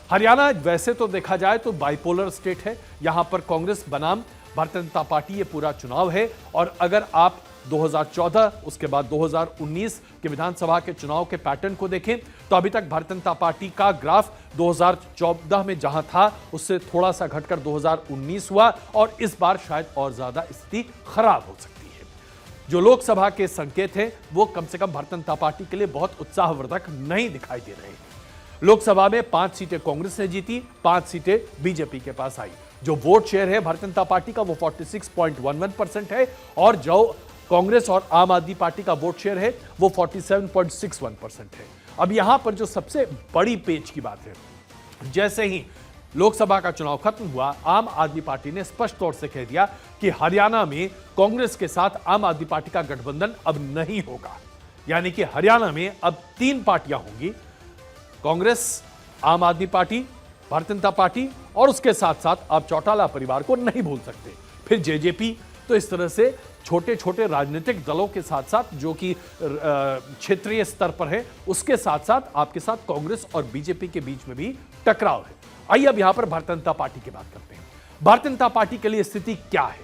हरियाणा वैसे तो देखा जाए तो बाइपोलर स्टेट है। यहां पर कांग्रेस बनाम भारतीय जनता पार्टी ये पूरा चुनाव है। और अगर आप 2014 उसके बाद 2019 के विधानसभा के चुनाव के पैटर्न को देखें तो अभी तक भारतीय जनता पार्टी का ग्राफ 2014 में जहां था उससे थोड़ा सा घटकर 2019 हुआ और इस बार शायद और ज्यादा स्थिति खराब हो सकती है। जो लोकसभा के संकेत हैं वो कम से कम भारतीय जनता पार्टी के लिए बहुत उत्साहवर्धक नहीं दिखाई दे रहे हैं। लोकसभा में 5 सीटें कांग्रेस ने जीती, 5 सीटें बीजेपी के पास आई। जो वोट शेयर है भारतीय जनता पार्टी का वो 46.11% है और जो कांग्रेस और आम आदमी पार्टी का वोट शेयर है वो 47.61% है। अब यहां पर जो सबसे बड़ी पेच की बात है, जैसे ही लोकसभा का चुनाव खत्म हुआ, आम आदमी पार्टी ने स्पष्ट तौर से कह दिया कि हरियाणा में कांग्रेस के साथ आम आदमी पार्टी का गठबंधन अब नहीं होगा। यानी कि हरियाणा में अब 3 पार्टियां होंगी, कांग्रेस, आम आदमी पार्टी, भारतीय जनता पार्टी और उसके साथ साथ आप चौटाला परिवार को नहीं भूल सकते, फिर जेजेपी। तो इस तरह से छोटे छोटे राजनीतिक दलों के साथ साथ जो कि क्षेत्रीय स्तर पर है उसके साथ साथ आपके साथ कांग्रेस और बीजेपी के बीच में भी टकराव है। आइए अब यहां पर भारतीय जनता पार्टी की बात करते हैं। भारतीय जनता पार्टी के लिए स्थिति क्या है?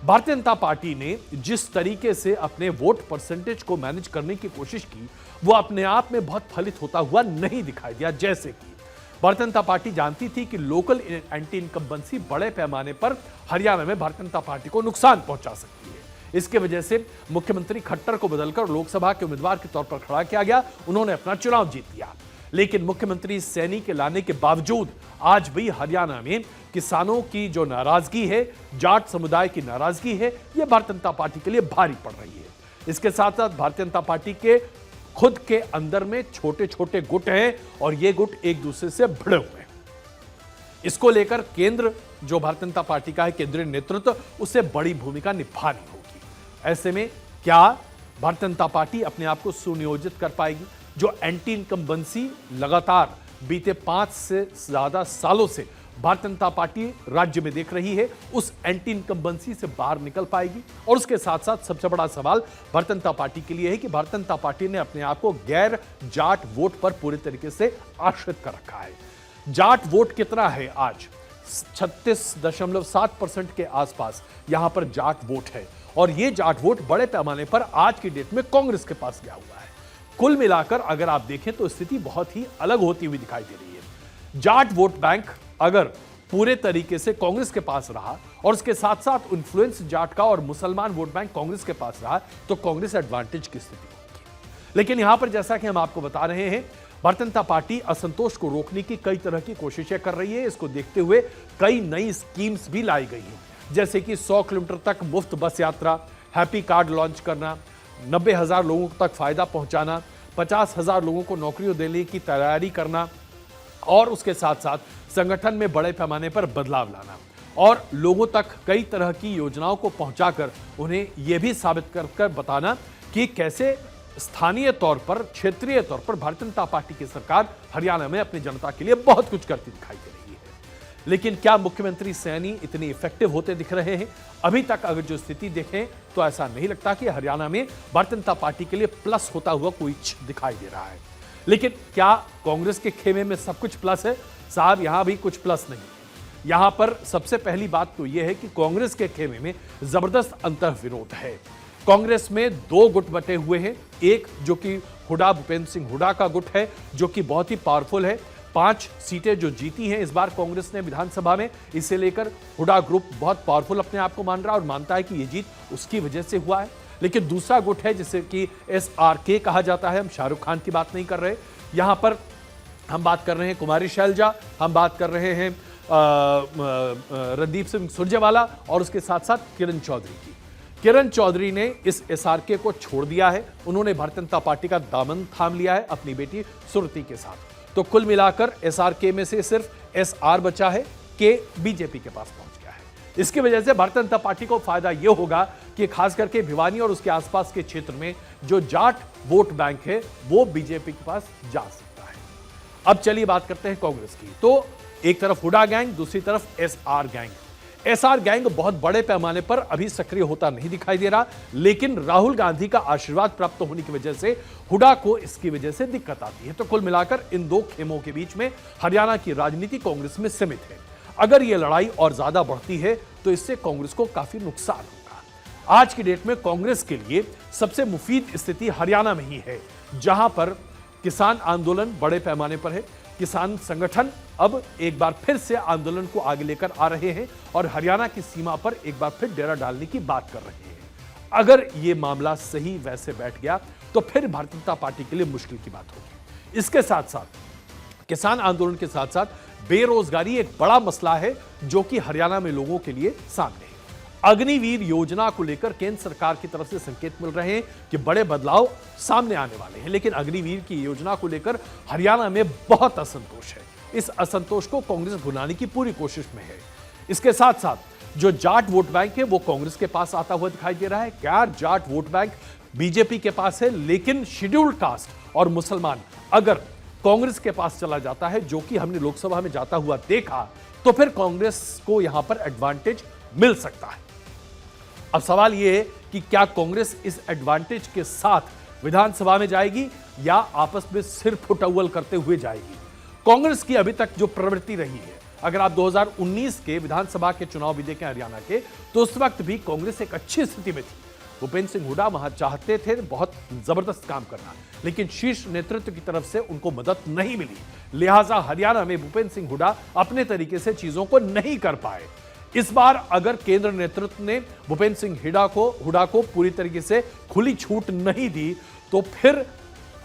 भारतीय जनता पार्टी ने जिस तरीके से अपने वोट परसेंटेज को मैनेज करने की कोशिश की वो अपने आप में बहुत फलित होता हुआ नहीं दिखाई दिया। जैसे कि भारतीय जनता पार्टी जानती थी कि लोकल एंटी इनकम्बेंसी बड़े पैमाने पर हरियाणा में भारतीय जनता पार्टी को नुकसान पहुंचा सकती है। इसके वजह से मुख्यमंत्री खट्टर को बदलकर लोकसभा के उम्मीदवार के तौर पर खड़ा किया गया। उन्होंने अपना चुनाव जीत लिया। लेकिन मुख्यमंत्री सैनी के लाने के बावजूद आज भी हरियाणा में किसानों की जो नाराजगी है, जाट समुदाय की नाराजगी है, यह भारतीय जनता पार्टी के लिए भारी पड़ रही है। इसके साथ साथ भारतीय जनता पार्टी के खुद के अंदर में छोटे छोटे गुट हैं और ये गुट एक दूसरे से भिड़े हुए हैं। इसको लेकर केंद्र जो भारतीय जनता पार्टी का है, केंद्रीय नेतृत्व, उसे बड़ी भूमिका निभानी होगी। ऐसे में क्या भारतीय जनता पार्टी अपने आप को सुनियोजित कर पाएगी? जो एंटी इनकम्बेंसी लगातार बीते 5 से ज्यादा सालों से भारतीय जनता पार्टी राज्य में देख रही है, उस एंटी इनकम्बेंसी से बाहर निकल पाएगी? और उसके साथ साथ सबसे बड़ा सवाल भारतीय जनता पार्टी के लिए है कि भारतीय जनता पार्टी ने अपने आप को गैर जाट वोट पर पूरी तरीके से आश्रित कर रखा है। जाट वोट कितना है आज? 36.7% के आसपास यहां पर जाट वोट है और यह जाट वोट बड़े पैमाने पर आज की डेट में कांग्रेस के पास गया हुआ है। कुल मिलाकर अगर आप देखें तो स्थिति बहुत ही अलग होती हुई दिखाई दे रही है। जाट वोट बैंक अगर पूरे तरीके से कांग्रेस के पास रहा और उसके साथ साथ इन्फ्लुएंस जाट का और मुसलमान वोट बैंक कांग्रेस के पास रहा तो कांग्रेस एडवांटेज की स्थिति होगी। लेकिन यहां पर जैसा कि हम आपको बता रहे हैं, भारतीय जनता पार्टी असंतोष को रोकने की कई तरह की कोशिशें कर रही है। इसको देखते हुए कई नई स्कीम्स भी लाई गई हैं, जैसे कि 100 किलोमीटर तक मुफ्त बस यात्रा, हैप्पी कार्ड लॉन्च करना, 90,000 लोगों तक फायदा पहुंचाना, 50,000 लोगों को नौकरियों देने की तैयारी करना और उसके साथ साथ संगठन में बड़े पैमाने पर बदलाव लाना और लोगों तक कई तरह की योजनाओं को पहुंचाकर उन्हें यह भी साबित कर बताना कि कैसे स्थानीय तौर पर, क्षेत्रीय तौर पर भारतीय जनता पार्टी की सरकार हरियाणा में अपनी जनता के लिए बहुत कुछ करती दिखाई दे रही है। लेकिन क्या मुख्यमंत्री सैनी इतने इफेक्टिव होते दिख रहे हैं? अभी तक अगर जो स्थिति देखें तो ऐसा नहीं लगता कि हरियाणा में भारतीय जनता पार्टी के लिए प्लस होता हुआ कोई दिखाई दे रहा है। लेकिन क्या कांग्रेस के खेमे में सब कुछ प्लस है? साहब, यहां भी कुछ प्लस नहीं है। यहां पर सबसे पहली बात तो यह है कि कांग्रेस के खेमे में जबरदस्त अंतर्विरोध है। कांग्रेस में 2 गुट बटे हुए हैं। एक जो कि हुड्डा, भूपेंद्र सिंह हुड्डा का गुट है जो कि बहुत ही पावरफुल है। 5 सीटें जो जीती हैं इस बार कांग्रेस ने विधानसभा में, इसे लेकर हुड्डा ग्रुप बहुत पावरफुल अपने आप को मान रहा है और मानता है कि यह जीत उसकी वजह से हुआ है। लेकिन दूसरा गुट है जिसे कि SRK कहा जाता है। हम शाहरुख खान की बात नहीं कर रहे, यहां पर हम बात कर रहे हैं कुमारी शैलजा, हम बात कर रहे हैं रणदीप सिंह सुरजेवाला और उसके साथ साथ किरण चौधरी की। किरण चौधरी ने इस SRK को छोड़ दिया है। उन्होंने भारतीय जनता पार्टी का दामन थाम लिया है अपनी बेटी सुरती के साथ। तो कुल मिलाकर SRK में से सिर्फ SR बचा है कि बीजेपी के पास पहुंच गया है। इसकी वजह से भारतीय जनता पार्टी को फायदा यह होगा कि खास करके भिवानी और उसके आसपास के क्षेत्र में जो जाट वोट बैंक है वो बीजेपी के पास जा सकता है। अब चलिए बात करते हैं कांग्रेस की। तो एक तरफ हुड्डा गैंग, दूसरी तरफ SR गैंग। एसआर गैंग बहुत बड़े पैमाने पर अभी सक्रिय होता नहीं दिखाई दे रहा, लेकिन राहुल गांधी का आशीर्वाद प्राप्त होने की वजह से हुड्डा को इसकी वजह से दिक्कत आती है। तो कुल मिलाकर इन दो खेमों के बीच में हरियाणा की राजनीति कांग्रेस में सीमित है। अगर यह लड़ाई और ज्यादा बढ़ती है तो इससे कांग्रेस को काफी नुकसान होगा। आज की डेट में कांग्रेस के लिए सबसे मुफीद स्थिति हरियाणा में ही है, जहां पर किसान आंदोलन बड़े पैमाने पर है। किसान संगठन अब एक बार फिर से आंदोलन को आगे लेकर आ रहे हैं और हरियाणा की सीमा पर एक बार फिर डेरा डालने की बात कर रहे हैं। अगर यह मामला सही वैसे बैठ गया तो फिर भारतीय जनता पार्टी के लिए मुश्किल की बात होगी। इसके साथ साथ किसान आंदोलन के साथ साथ बेरोजगारी एक बड़ा मसला है जो कि हरियाणा में लोगों के लिए सामने है। अग्निवीर योजना को लेकर केंद्र सरकार की तरफ से संकेत मिल रहे हैं कि बड़े बदलाव सामने आने वाले हैं, लेकिन अग्निवीर की योजना को लेकर हरियाणा में बहुत असंतोष है। इस असंतोष को कांग्रेस भुनाने की पूरी कोशिश में है। इसके साथ साथ जो जाट वोट बैंक है वो कांग्रेस के पास आता हुआ दिखाई दे रहा है। क्या जाट वोट बैंक बीजेपी के पास है, लेकिन शेड्यूल्ड कास्ट और मुसलमान अगर कांग्रेस के पास चला जाता है, जो कि हमने लोकसभा में जाता हुआ देखा, तो फिर कांग्रेस को यहां पर एडवांटेज मिल सकता है। अब सवाल यह है कि क्या कांग्रेस इस एडवांटेज के साथ विधानसभा में जाएगी या आपस में सिर फुटअव्वल करते हुए जाएगी। कांग्रेस की अभी तक जो प्रवृत्ति रही है, अगर आप 2019 के विधानसभा के चुनाव भी देखें हरियाणा के, तो उस वक्त भी कांग्रेस एक अच्छी स्थिति में थी। भूपेंद्र सिंह हुड्डा वहां चाहते थे बहुत जबरदस्त काम करना, लेकिन शीर्ष नेतृत्व की तरफ से उनको मदद नहीं मिली। लिहाजा हरियाणा में भूपेंद्र सिंह हुड्डा अपने तरीके से चीजों को नहीं कर पाए। इस बार अगर केंद्र नेतृत्व ने भूपेंद्र सिंह हुड्डा को पूरी तरीके से खुली छूट नहीं दी, तो फिर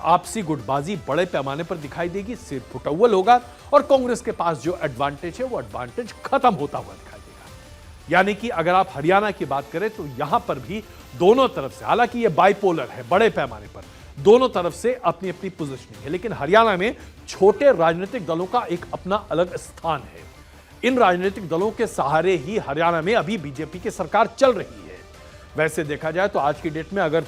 आपसी गुटबाजी बड़े पैमाने पर दिखाई देगी, सिर फुटअव्वल होगा और कांग्रेस के पास जो एडवांटेज है वो एडवांटेज खत्म होता हुआ दिखाई देगा। यानी कि अगर आप हरियाणा की बात करें तो यहां पर भी दोनों तरफ से, हालांकि ये बाइपोलर है, बड़े पैमाने पर दोनों तरफ से अपनी अपनी पोजीशनिंग है, लेकिन हरियाणा में छोटे राजनीतिक दलों का एक अपना अलग स्थान है। इन राजनीतिक दलों के सहारे ही हरियाणा में अभी बीजेपी की सरकार चल रही है। वैसे देखा जाए तो आज की डेट में अगर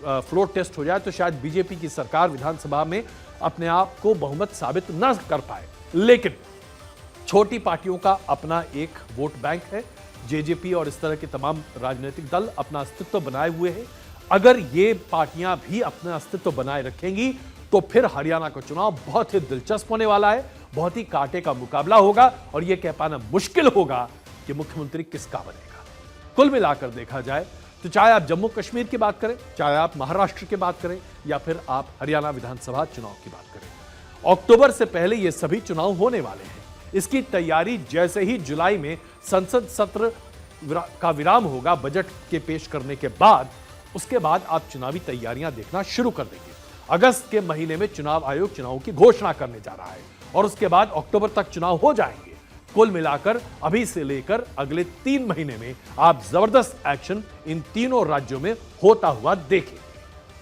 फ्लोर टेस्ट हो जाए तो शायद बीजेपी की सरकार विधानसभा में अपने आप को बहुमत साबित न कर पाए, लेकिन छोटी पार्टियों का अपना एक वोट बैंक है। जेजेपी और इस तरह के तमाम राजनीतिक दल अपना अस्तित्व बनाए हुए हैं। अगर ये पार्टियां भी अपना अस्तित्व बनाए रखेंगी तो फिर हरियाणा का चुनाव बहुत ही दिलचस्प होने वाला है, बहुत ही कांटे का मुकाबला होगा और यह कह पाना मुश्किल होगा कि मुख्यमंत्री किसका बनेगा। कुल मिलाकर देखा जाए तो चाहे आप जम्मू कश्मीर की बात करें, चाहे आप महाराष्ट्र की बात करें या फिर आप हरियाणा विधानसभा चुनाव की बात करें, अक्टूबर से पहले ये सभी चुनाव होने वाले हैं। इसकी तैयारी जैसे ही जुलाई में संसद सत्र का विराम होगा बजट के पेश करने के बाद, उसके बाद आप चुनावी तैयारियां देखना शुरू कर देंगे। अगस्त के महीने में चुनाव आयोग चुनाव की घोषणा करने जा रहा है और उसके बाद अक्टूबर तक चुनाव हो जाएंगे। कुल मिलाकर अभी से लेकर अगले 3 महीने में आप जबरदस्त एक्शन इन तीनों राज्यों में होता हुआ देखें।